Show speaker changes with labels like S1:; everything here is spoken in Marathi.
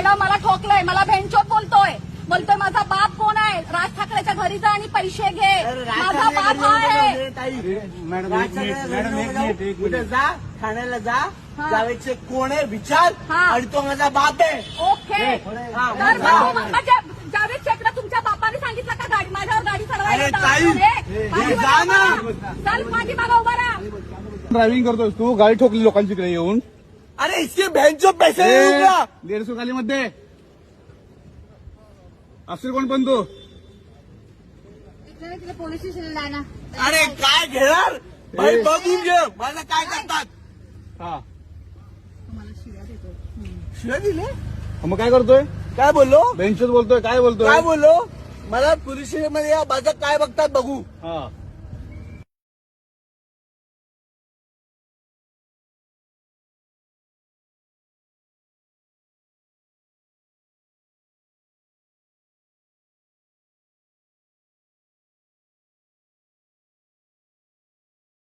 S1: येणं मला ठोकलंय. मला भेंचोत बोलतोय माझा बाप कोण आहे. राज ठाकरेच्या घरी जा आणि पैसे घे. माझा बाप आहे.
S2: मॅडम एक मिनिट जा, ठाण्याला जा, जावेदचे कोण आहे विचार आणि तो माझा बाप आहे.
S1: ओके. तर जावेद शेखला तुमच्या बापाने सांगितलं का गाडी माझ्यावर गाडी चढवायला? चल माझी मागा उभा राहा.
S3: ड्रायव्हिंग करतोय तू, गाडी ठोकली लोकांची इकडे येऊन.
S2: अरे इसके बहनचो पैसे
S3: 150 खाली मध्ये असेल कोण पण तू.
S1: पोलीस स्टेशनला जाय ना.
S2: अरे काय घेणार भाई, बघून घे मला काय करतात.
S3: हा
S2: शिवाय दिले
S3: मग काय करतोय?
S2: काय बोललो
S3: बेंचच बोलतोय, काय बोलतोय?
S2: काय बोललो मला पोलीस स्टेशन मध्ये या माझं काय बघतात बघू.
S3: हा